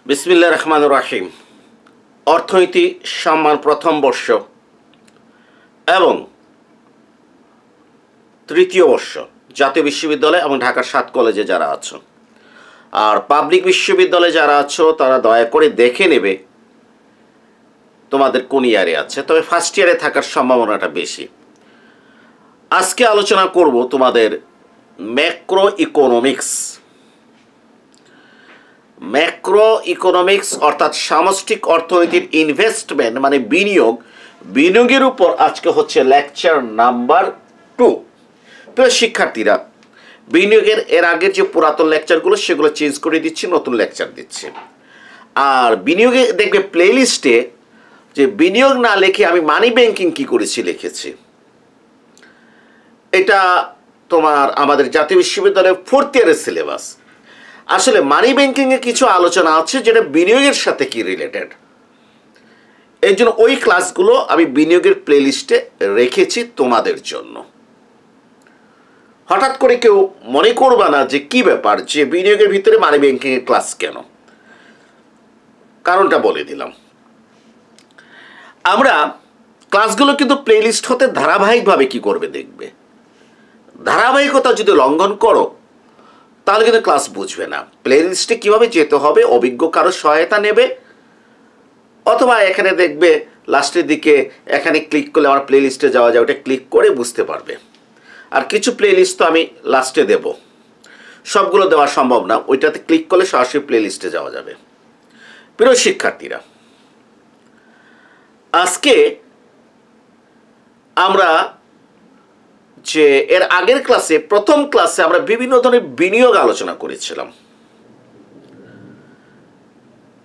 বিসমিল্লাহির রহমানির রহিম। অর্থনীতি সম্মান প্রথম বর্ষ এবং তৃতীয় বর্ষ জাতীয় বিশ্ববিদ্যালয় এবং ঢাকার 7 কলেজে যারা আছো, আর পাবলিক বিশ্ববিদ্যালয়ে যারা আছো তারা দয়া করে দেখে নেবে তোমাদের কোন ইয়ারে আছে, তবে ফার্স্ট ইয়ারে থাকার সম্ভাবনাটা বেশি। আজকে আলোচনা করব তোমাদের ম্যাক্রো ইকোনমিক্স অর্থাৎ সামষ্টিক অর্থনীতির ইনভেস্টমেন্ট মানে বিনিয়োগের উপর আজকে হচ্ছে লেকচার নাম্বার 2। প্রিয় শিক্ষার্থীরা, বিনিয়োগের এর আগের যে পুরাতন লেকচারগুলো সেগুলো চেঞ্জ করে দিচ্ছি, নতুন লেকচার দিচ্ছি। আর বিনিয়োগে দেখবে প্লেলিস্টে যে বিনিয়োগ না লিখে আমি মানি ব্যাংকিং কি করেছি লিখেছি। এটা তোমার আমাদের জাতীয় বিশ্ববিদ্যালয়ের 4th ইয়ারের সিলেবাস। আসলে মানি ব্যাংকিংয়ে কিছু আলোচনা আছে যেটা বিনিয়োগের সাথে কি রিলেটেড, এই জন্য ওই ক্লাসগুলো আমি বিনিয়োগের প্লেলিস্টে রেখেছি তোমাদের জন্য। হঠাৎ করে কেউ মনে করবা না যে কি ব্যাপার, যে বিনিয়োগের ভিতরে মানি ব্যাংকিংয়ের ক্লাস কেন, কারণটা বলে দিলাম। আমরা ক্লাসগুলো কিন্তু প্লেলিস্ট হতে ধারাবাহিকভাবে কি করবে দেখবে। ধারাবাহিকতা যদি লঙ্ঘন করো তাহলে কিন্তু ক্লাস বুঝবে না। প্লেলিস্টে কীভাবে যেতে হবে অভিজ্ঞ কারো সহায়তা নেবে, অথবা এখানে দেখবে লাস্টের দিকে এখানে ক্লিক করলে আমার প্লেলিস্টে যাওয়া যায়, ওটা ক্লিক করে বুঝতে পারবে। আর কিছু প্লেলিস্ট তো আমি লাস্টে দেব, সবগুলো দেওয়া সম্ভব না, ওইটাতে ক্লিক করলে সরাসরি প্লেলিস্টে যাওয়া যাবে। প্রিয় শিক্ষার্থীরা, আজকে আমরা যে এর আগের ক্লাসে প্রথম ক্লাসে আমরা বিভিন্ন ধরনের বিনিয়োগ আলোচনা করেছিলাম।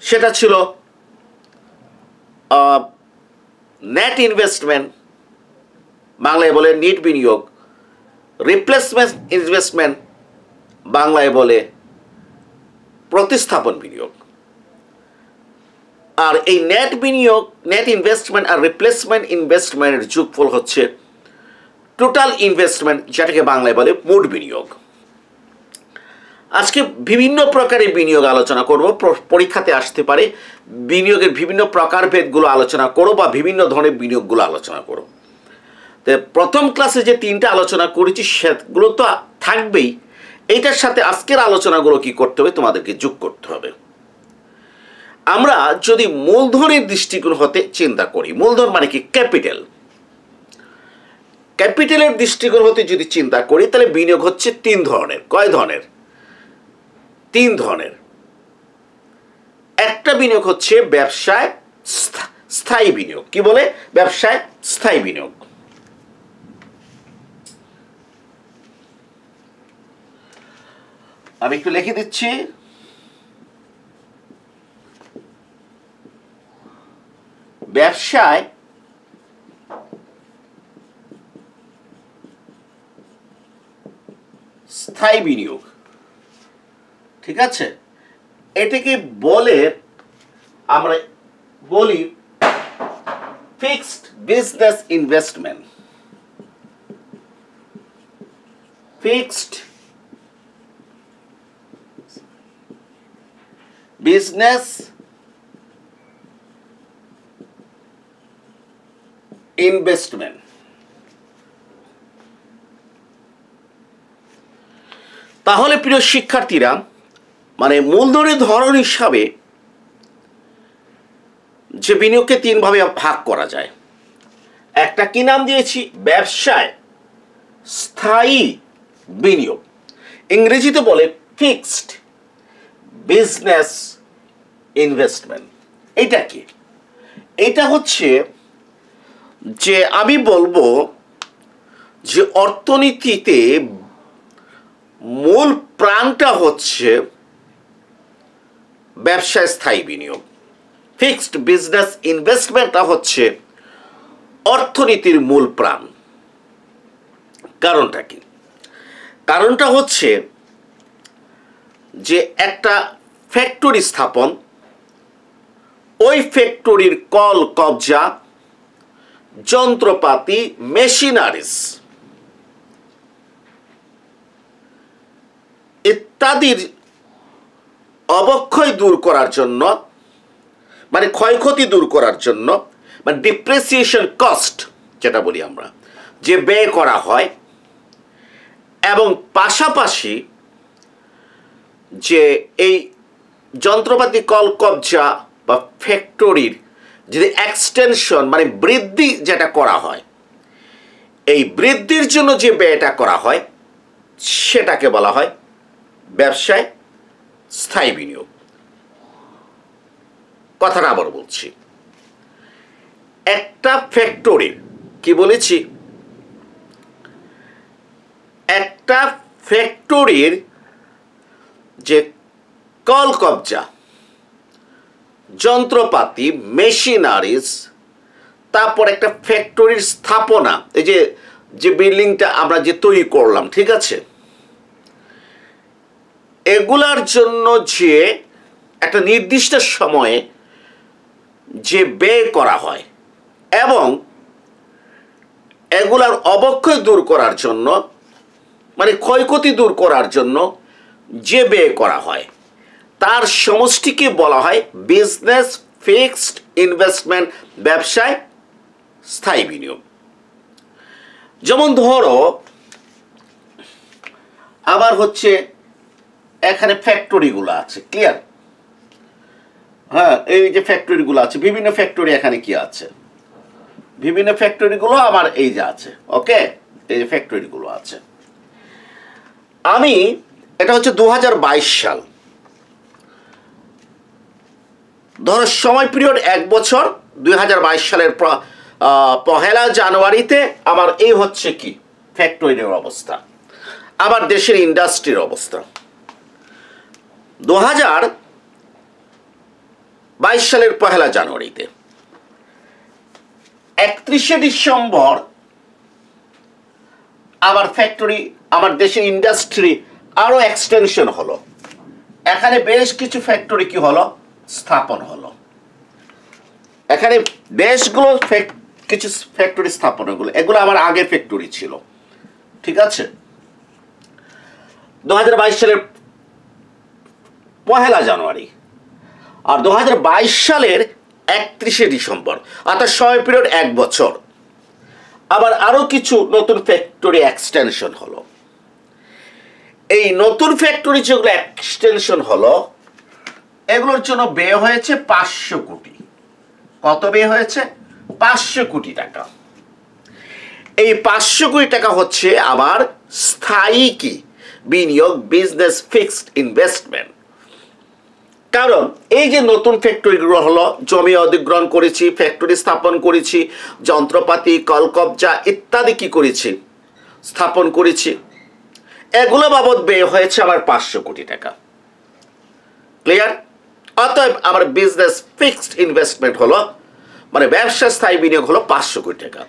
সেটা ছিল নেট ইনভেস্টমেন্ট, বাংলায় বলে নিট বিনিয়োগ, রিপ্লেসমেন্ট ইনভেস্টমেন্ট, বাংলায় বলে প্রতিস্থাপন বিনিয়োগ। আর এই নেট ইনভেস্টমেন্ট আর রিপ্লেসমেন্ট ইনভেস্টমেন্টের যোগফল হচ্ছে টোটাল ইনভেস্টমেন্ট, যেটাকে বাংলায় বলে মোট বিনিয়োগ। আজকে বিভিন্ন প্রকারের বিনিয়োগ আলোচনা করব, পরীক্ষাতে আসতে পারে। বিনিয়োগের বিভিন্ন প্রকারভেদগুলো আলোচনা করব বা বিভিন্ন ধরনের বিনিয়োগগুলো আলোচনা করব। তো প্রথম ক্লাসে যে 3টা আলোচনা করেছি সেগুলো তো থাকবেই, এইটার সাথে আজকের আলোচনাগুলো কি করতে হবে তোমাদেরকে যোগ করতে হবে। আমরা যদি মূলধনের দৃষ্টিকোণ হতে চিন্তা করি, মূলধন মানে কি ক্যাপিটাল, ক্যাপিটালের দৃষ্টিকোণ হতে যদি চিন্তা করি তাহলে বিনিয়োগ হচ্ছে 3 ধরনের। কয় ধরনের? 3 ধরনের। একটা বিনিয়োগ হচ্ছে ব্যবসায় স্থায়ী বিনিয়োগ। কি বলে? ব্যবসায় স্থায়ী বিনিয়োগ। আমি একটু লিখে দিচ্ছি। ব্যবসায় স্থায়ী বিনিয়োগ, ঠিক আছে? এটাকে বলে আমরা বলি fixed business investment. Fixed business investment. তাহলে প্রিয় শিক্ষার্থীরা, মানে মূলধনের ধরন হিসাবে যে বিনিয়োগকে 3 ভাবে ভাগ করা যায়। একটা কি নাম দিয়েছি? ব্যবসায় স্থায়ী বিনিয়োগ, ইংরেজিতে বলে ফিক্সড বিজনেস ইনভেস্টমেন্ট। এটা কি? এটা হচ্ছে যে আমি বলবো যে অর্থনীতিতে মূল প্রাণটা হচ্ছে ব্যবসায় স্থায়ী বিনিয়োগ। ফিক্সড বিজনেস ইনভেস্টমেন্টটা হচ্ছে অর্থনীতির মূল প্রাণ। কারণটা কি? কারণটা হচ্ছে যে একটা ফ্যাক্টরি স্থাপন, ওই ফ্যাক্টরির কল কবজা, যন্ত্রপাতি, মেশিনারিজ ইত্যাদির অবক্ষয় দূর করার জন্য, মানে ক্ষয়ক্ষতি দূর করার জন্য, মানে ডিপ্রিসিয়েশন কস্ট যেটা বলি আমরা, যে ব্যয় করা হয়, এবং পাশাপাশি যে এই যন্ত্রপাতি কলকবজা বা ফ্যাক্টরির যদি এক্সটেনশন মানে বৃদ্ধি যেটা করা হয়, এই বৃদ্ধির জন্য যে ব্যয়টা করা হয় সেটাকে বলা হয় ব্যবসায় স্থায়ী বিনিয়োগ। কথাটা আবার বলছি, একটা ফ্যাক্টরির, কি বলেছি, একটা ফ্যাক্টরির যে কলকবজা, যন্ত্রপাতি, মেশিনারিজ, তারপর একটা ফ্যাক্টরির স্থাপনা, এই যে যে বিল্ডিংটা আমরা যে তৈরি করলাম, ঠিক আছে, এগুলার জন্য যে একটা নির্দিষ্ট সময়ে যে ব্যয় করা হয় এবং এগুলার অবক্ষয় দূর করার জন্য, মানে ক্ষয়ক্ষতি দূর করার জন্য যে ব্যয় করা হয়, তার সমষ্টিকে বলা হয় বিজনেস ফিক্সড ইনভেস্টমেন্ট, ব্যবসায় স্থায়ী বিনিয়োগ। যেমন ধরো আবার হচ্ছে এখানে ফ্যাক্টরিগুলো আছে, ক্লিয়ার? হ্যাঁ, এই যে ফ্যাক্টরিগুলো আছে, বিভিন্ন ফ্যাক্টরি এখানে কি আছে, বিভিন্ন ফ্যাক্টরিগুলো আমার এই যে আছে, ওকে, এই যে ফ্যাক্টরিগুলো আছে। আমি এটা হচ্ছে 2022 সাল, ধরো সময় পিরিয়ড 1 বছর, 2022 সালের 1 জানুয়ারিতে আমার এই হচ্ছে কি ফ্যাক্টরির অবস্থা, আমার দেশের ইন্ডাস্ট্রির অবস্থা। 2022 সালের 1 জানুয়ারিতে 31শে ডিসেম্বর আমার ফ্যাক্টরি, আমার দেশের ইন্ডাস্ট্রি আরো এক্সটেনশন হলো, এখানে বেশ কিছু ফ্যাক্টরি কি হলো, স্থাপন হলো, এখানে বেশগুলো কিছু ফ্যাক্টরি স্থাপন হলো, এগুলো আমার আগের ফ্যাক্টরি ছিল, ঠিক আছে। 2022 সালের 1 জানুয়ারি আর 2022 সালের 31শে ডিসেম্বর, অর্থাৎ সময় পিরিয়ড 1 বছর, আবার আরো কিছু নতুন ফ্যাক্টরি এক্সটেনশন হলো। এই নতুন ফ্যাক্টরি যেগুলো এক্সটেনশন হলো, এগুলোর জন্য ব্যয় হয়েছে 500 কোটি। কত ব্যয় হয়েছে? 500 কোটি টাকা। এই 500 কোটি টাকা হচ্ছে আমার স্থায়ী কি বিনিয়োগ, বিজনেস ফিক্সড ইনভেস্টমেন্ট। কারণ এই যে নতুন ফ্যাক্টরিগুলো হলো, জমি অধিগ্রহণ করেছি, ফ্যাক্টরি স্থাপন করেছি, যন্ত্রপাতি কলকবজা ইত্যাদি কি করেছি, স্থাপন করেছি, এগুলো বাবদ ব্যয় হয়েছে আমার 500 কোটি টাকা। ক্লিয়ার? অতএব আমার বিজনেস ফিক্সড ইনভেস্টমেন্ট হলো, মানে ব্যবসা স্থায়ী বিনিয়োগ হলো 500 কোটি টাকা।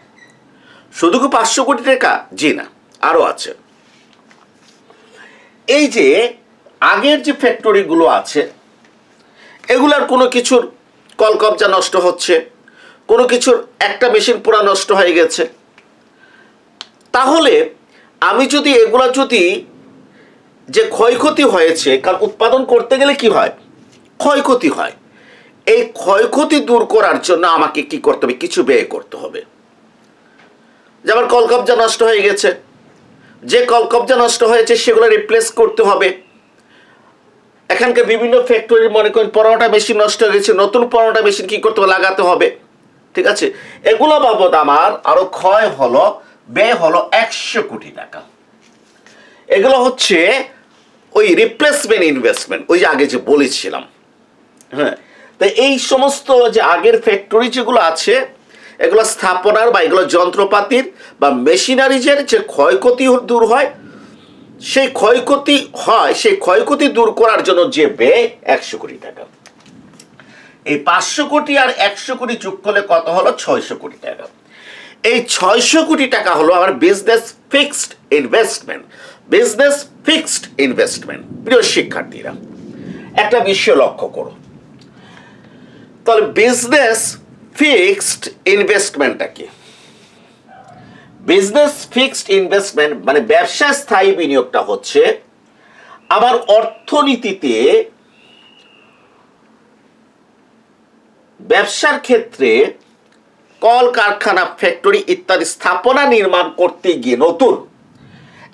শুধু কি 500 কোটি টাকা? জি না, আরো আছে। এই যে আগের যে ফ্যাক্টরিগুলো আছে, এগুলার কোনো কিছুর কলকবজা নষ্ট হচ্ছে, কোনো কিছুর একটা মেশিন পুরা নষ্ট হয়ে গেছে, তাহলে আমি যদি এগুলা যদি যে ক্ষয়ক্ষতি হয়েছে, কারণ উৎপাদন করতে গেলে কি হয়, ক্ষয়ক্ষতি হয়, এই ক্ষয়ক্ষতি দূর করার জন্য আমাকে কি করতে হবে, কিছু ব্যয় করতে হবে। যেমন কলকবজা নষ্ট হয়ে গেছে, যে কলকবজা নষ্ট হয়েছে সেগুলো রিপ্লেস করতে হবে। এখানকার বিভিন্ন ফ্যাক্টরি, মনে করেন 15টা মেশিন নষ্ট হয়ে গেছে, নতুন 15টা মেশিন কি করতে হবে, লাগাতে হবে, ঠিক আছে। এগুলো বাবদ আমার আরো ক্ষয় হলো, ব্যয় হলো 100 কোটি টাকা। এগুলো হচ্ছে ওই রিপ্লেসমেন্ট ইনভেস্টমেন্ট, ওই যে আগে যে বলেছিলাম। হ্যাঁ, তো এই সমস্ত যে আগের ফ্যাক্টরি যেগুলো আছে, এগুলো স্থাপনার বা এগুলো যন্ত্রপাতির বা মেশিনারিজের যে ক্ষয়ক্ষতি দূর হয়, সেই ক্ষয়ক্ষতি দূর করার জন্য যে ব্যয় 100 কোটি টাকা। এই 500 কোটি আর 100 কোটি যোগ করলে কত হলো? 600 কোটি টাকা। এই 600 কোটি টাকা হলো আমার business fixed investment. Business fixed investment. প্রিয় শিক্ষার্থীরা, একটা বিষয় লক্ষ্য করো, তাহলে বিজনেস ফিক্সড ইনভেস্টমেন্টটা কি? বিজনেস ফিক্সড ইনভেস্টমেন্ট মানে ব্যবসা স্থায়ী বিনিয়োগটা হচ্ছে আমার অর্থনীতিতে ব্যবসার ক্ষেত্রে কল কারখানা ফ্যাক্টরি ইত্যাদি স্থাপনা নির্মাণ করতে গিয়ে নতুন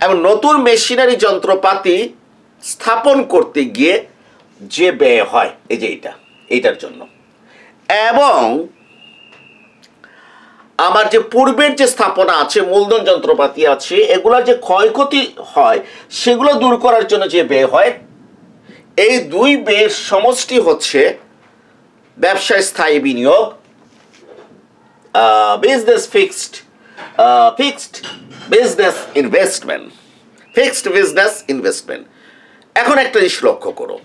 এবং নতুন মেশিনারি যন্ত্রপাতি স্থাপন করতে গিয়ে যে ব্যয় হয় এই যে এইটার জন্য, এবং আমার যে পূর্বের যে স্থাপনা আছে, মূলধন যন্ত্রপাতি আছে, এগুলোর যে ক্ষয়ক্ষতি হয় সেগুলো দূর করার জন্য যে ব্যয় হয়, এই দুই ব্যয়ের সমষ্টি হচ্ছে ব্যবসায় স্থায়ী বিনিয়োগ, বিজনেস ফিক্সড বিজনেস ইনভেস্টমেন্ট। এখন একটা জিনিস লক্ষ্য করো,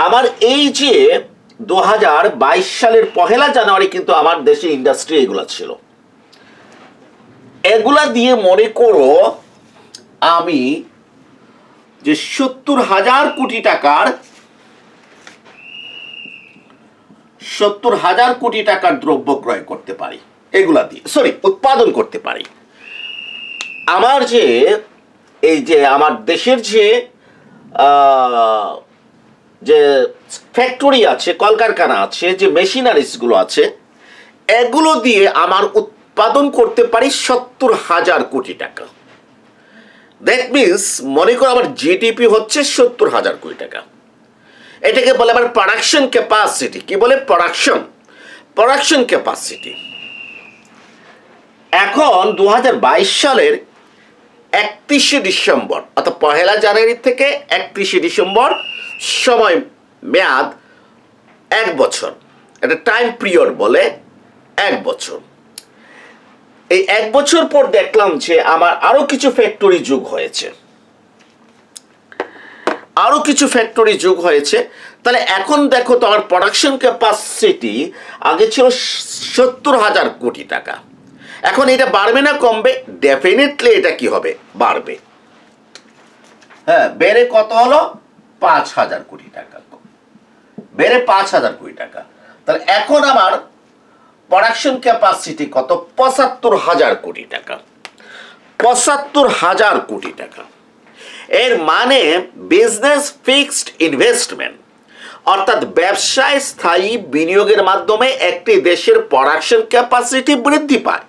আমার এই যে 2022 সালের 1 জানুয়ারি কিন্তু আমার দেশে ইন্ডাস্ট্রি এগুলা ছিল, এগুলা দিয়ে মনে করো আমি যে 70,000 কোটি টাকার দ্রব্য ক্রয় করতে পারি, এগুলা দিয়ে উৎপাদন করতে পারি। আমার যে এই যে আমার দেশের যে ফ্যাক্টরি আছে, কলকারখানা আছে, যে মেশিনারিজগুলো আছে, এগুলো দিয়ে আমার উৎপাদন করতে পারি 70,000 কোটি টাকা। দ্যাট মিনস মনে করো আমার জিডিপি হচ্ছে 70,000 কোটি টাকা। এটাকে বলে আমার প্রোডাকশন ক্যাপাসিটি। কি বলে? Production capacity. এখন 2022 সালের 31শে ডিসেম্বর অর্থাৎ 1 জানুয়ারি থেকে 31শে ডিসেম্বর সময় মেয়াদ 1 বছর, এটা টাইম পিরিয়ড বলে 1 বছর। এই 1 বছর পর দেখলাম যে আমার আরো কিছু ফ্যাক্টরি যোগ হয়েছে, তাহলে এখন দেখো তো আমার প্রোডাকশন ক্যাপাসিটি আগে ছিল 70,000 কোটি টাকা, এখন এটা বাড়বে না কমবে? ডেফিনেটলি এটা কি হবে? বাড়বে। হ্যাঁ, বেড়ে কত হলো? 5,000 কোটি টাকা, বেড়ে 5,000 কোটি টাকা। তাহলে এখন আমার প্রোডাকশন ক্যাপাসিটি কত? 75,000 কোটি টাকা। 75,000 কোটি টাকা। এর মানে বিজনেস ফিক্সড ইনভেস্টমেন্ট অর্থাৎ ব্যবসায় স্থায়ী বিনিয়োগের মাধ্যমে একটি দেশের প্রোডাকশন ক্যাপাসিটি বৃদ্ধি পায়।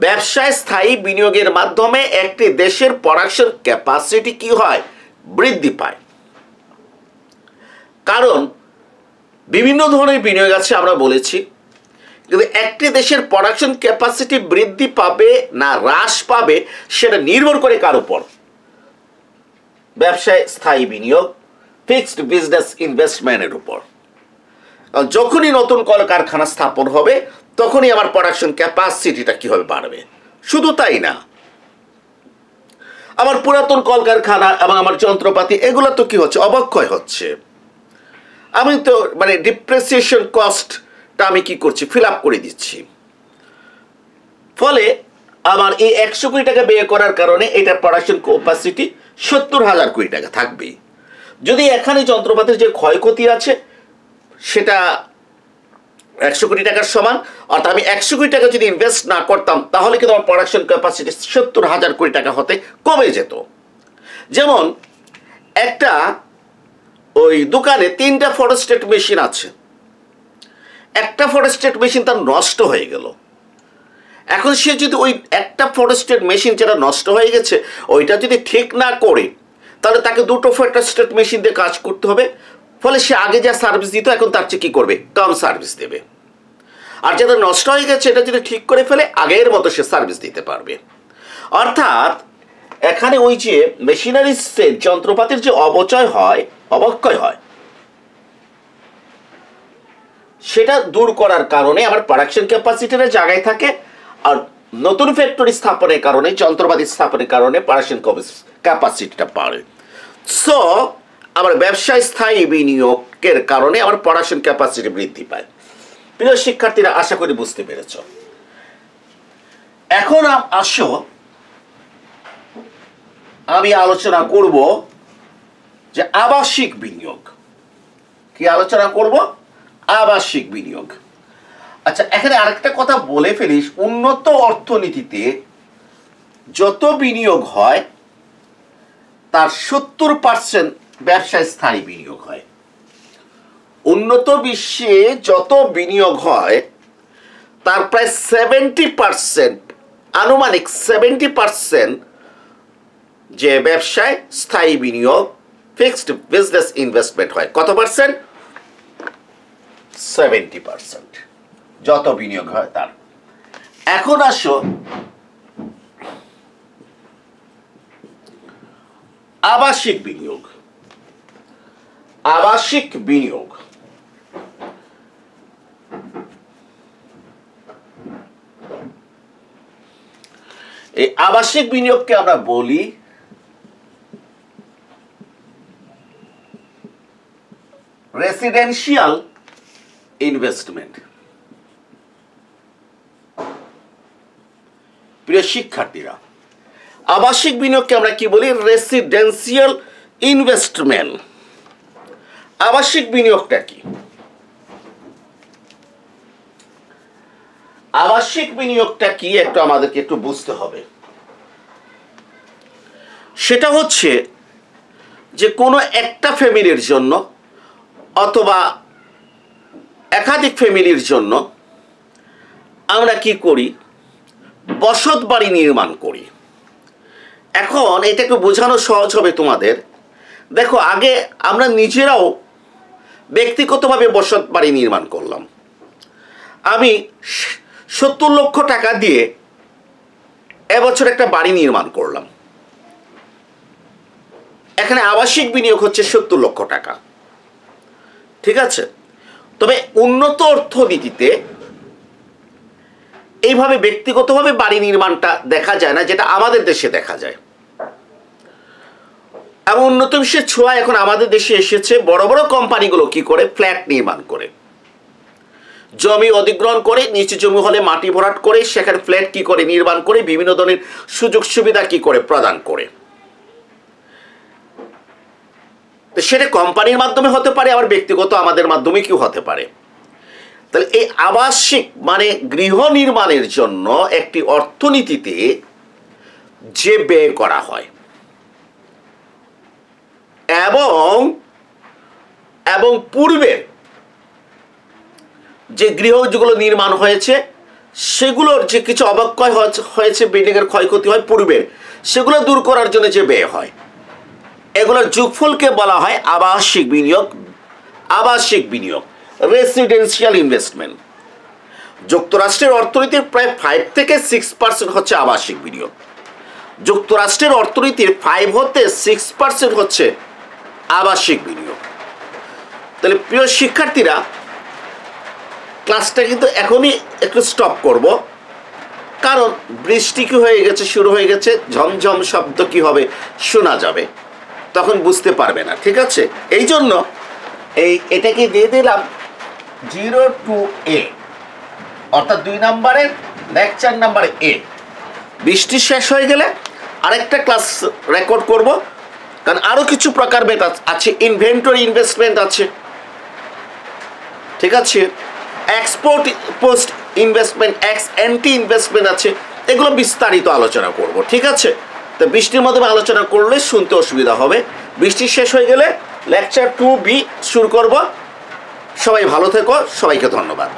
ব্যবসায় স্থায়ী বিনিয়োগের মাধ্যমে একটি দেশের প্রোডাকশন ক্যাপাসিটি কি হয়? বৃদ্ধি পায়। কারণ বিভিন্ন ধরনের বিনিয়োগ আছে আমরা বলেছি, কিন্তু একটি দেশের প্রোডাকশন ক্যাপাসিটি বৃদ্ধি পাবে না হ্রাস পাবে সেটা নির্ভর করে কার উপর? ব্যবসায় স্থায়ী বিনিয়োগ, ফিক্সড বিজনেস ইনভেস্টমেন্টের উপর। যখনই নতুন কলকারখানা স্থাপন হবে তখনই আমার প্রোডাকশন ক্যাপাসিটিটা কি হবে? বাড়বে। শুধু তাই না, আমার পুরাতন কলকারখানা এবং আমার যন্ত্রপাতি এগুলো তো কি হচ্ছে? অবক্ষয় হচ্ছে। আমি তো মানে ডিপ্রিসিয়েশন কস্টটা আমি কি করছি? ফিল আপ করে দিচ্ছি। ফলে আমার এই 100 কোটি টাকা ব্যয় করার কারণে এটা প্রোডাকশন ক্যাপাসিটি 70,000 কোটি টাকা থাকবে। যদি এখানে যন্ত্রপাতির যে ক্ষয়ক্ষতি আছে সেটা 100 কোটি টাকার সমান, অর্থাৎ আমি 100 কোটি টাকা যদি ইনভেস্ট না করতাম তাহলে কিন্তু আমার প্রোডাকশন ক্যাপাসিটি 70,000 কোটি টাকা হতে কমে যেত। যেমন একটা ওই দোকানে 3টা ফটোস্টেট মেশিন আছে, একটা ফটোস্টেট মেশিন তার নষ্ট হয়ে গেল। এখন সে যদি ওই একটা ফটোস্টেট মেশিন যেটা নষ্ট হয়ে গেছে ওইটা যদি ঠিক না করে তাহলে তাকে 2টো ফটোস্টেট মেশিন দিয়ে কাজ করতে হবে। ফলে সে আগে যা সার্ভিস দিত এখন তার চেয়ে কি করবে? কম সার্ভিস দেবে। আর যেটা নষ্ট হয়ে গেছে এটা যদি ঠিক করে ফেলে আগের মতো সে সার্ভিস দিতে পারবে। অর্থাৎ এখানে ওই যে মেশিনারিজের যন্ত্রপাতির যে অবক্ষয় হয় সেটা দূর করার কারণে আমার প্রোডাকশন ক্যাপাসিটির জায়গায় থাকে, আর নতুন ফ্যাক্টরি স্থাপনের কারণে, যন্ত্রপাতি স্থাপনের কারণে প্রোডাকশন ক্যাপাসিটিটা বাড়ে। সো আমার ব্যবসায় স্থায়ী বিনিয়োগের কারণে আমার প্রোডাকশন ক্যাপাসিটি বৃদ্ধি পায়। প্রিয় শিক্ষার্থীরা, আশা করি বুঝতে পেরেছ। এখন আসো আমি আলোচনা করব যে আবাসিক বিনিয়োগ। কি আলোচনা করব? আবাসিক বিনিয়োগ। আচ্ছা, এখানে আরেকটা কথা বলে ফেলিস, উন্নত অর্থনীতিতে যত বিনিয়োগ হয় তার 70% ব্যবসায় স্থায়ী বিনিয়োগ হয়। উন্নত বিশ্বে যত বিনিয়োগ হয় তার প্রায় 70%, আনুমানিক 70% যে ব্যবসায় স্থায়ী বিনিয়োগ, ফিক্সড বিজনেস ইনভেস্টমেন্ট হয়। কত পার্সেন্ট? 70% যত বিনিয়োগ হয় তার। এখন আসো আবাসিক বিনিয়োগ। আবাসিক বিনিয়োগ এই আবাসিক বিনিয়োগকে আমরা বলি রেসিডেন্সিয়াল ইনভেস্টমেন্ট। প্রিয় শিক্ষার্থীরা, আবাসিক বিনিয়োগকে আমরা কি বলি? Residential investment. আবাসিক বিনিয়োগটা কি? আবাসিক বিনিয়োগটা কি একটু আমাদেরকে একটু বুঝতে হবে। সেটা হচ্ছে যে কোনো একটা ফ্যামিলির জন্য অথবা একাধিক ফ্যামিলির জন্য আমরা কি করি? বসত বাড়ি নির্মাণ করি। এখন এটাকে বোঝানো সহজ হবে তোমাদের। দেখো, আগে আমরা নিজেরাও ব্যক্তিগতভাবে বসত বাড়ি নির্মাণ করলাম। আমি 70 লক্ষ টাকা দিয়ে এবছর একটা বাড়ি নির্মাণ করলাম। এখানে আবাসিক বিনিয়োগ হচ্ছে 70 লক্ষ টাকা, ঠিক আছে? তবে উন্নত অর্থনীতিতে এইভাবে ব্যক্তিগতভাবে বাড়ি নির্মাণটা দেখা যায় না, যেটা আমাদের দেশে দেখা যায়। এবং উন্নত বিশ্বের ছোঁয়া এখন আমাদের দেশে এসেছে। বড় বড় কোম্পানিগুলো কি করে? ফ্ল্যাট নির্মাণ করে, জমি অধিগ্রহণ করে, নিচে জমি হলে মাটি ভরাট করে সেখানে ফ্ল্যাট কি করে নির্মাণ করে, বিভিন্ন ধরনের সুযোগ সুবিধা কি করে প্রদান করে। সেটা কোম্পানির মাধ্যমে হতে পারে, আবার ব্যক্তিগত আমাদের মাধ্যমে কি হতে পারে। তাহলে এই আবাসিক মানে গৃহ নির্মাণের জন্য একটি অর্থনীতিতে যে ব্যয় করা হয় এবং পূর্বের যে গৃহ যেগুলো নির্মাণ হয়েছে সেগুলোর যে কিছু অবক্ষয় হয়েছে, বিল্ডিংয়ের ক্ষয়ক্ষতি হয় পূর্বের, সেগুলো দূর করার জন্য যে ব্যয় হয়, এগুলোর যোগফলকে বলা হয় আবাসিক বিনিয়োগ। আবাসিক বিনিয়োগ, রেসিডেন্সিয়াল ইনভেস্টমেন্ট। যুক্তরাষ্ট্রের অর্থনীতির প্রায় 5 থেকে 6% হচ্ছে আবাসিক বিনিয়োগ। যুক্তরাষ্ট্রের অর্থনীতির 5 হতে 6% হচ্ছে আবাসিক বিনিয়োগ। তাহলে প্রিয় শিক্ষার্থীরা, ক্লাসটা কিন্তু এখনই একটু স্টপ করব, কারণ বৃষ্টি কি হয়ে গেছে, শুরু হয়ে গেছে, ঝমঝম শব্দ কি হবে শোনা যাবে, তখন বুঝতে পারবে না, ঠিক আছে? এই জন্য এটাকে দিয়ে দিলাম 02A, অর্থাৎ 2 নম্বরের লেকচার নাম্বার A। বৃষ্টি শেষ হয়ে গেলে আরেকটা ক্লাস রেকর্ড করব, কারণ আরও কিছু প্রকারভেদ আছে। ইনভেন্টরি ইনভেস্টমেন্ট আছে, ঠিক আছে? Export post investment, x anti investment আছে। এগুলো বিস্তারিত আলোচনা করব, ঠিক আছে? তো বৃষ্টির মাধ্যমে আলোচনা করলে শুনতে অসুবিধা হবে। বৃষ্টি শেষ হয়ে গেলে লেকচার 2B শুরু করব। সবাই ভালো থেকো, সবাইকে ধন্যবাদ।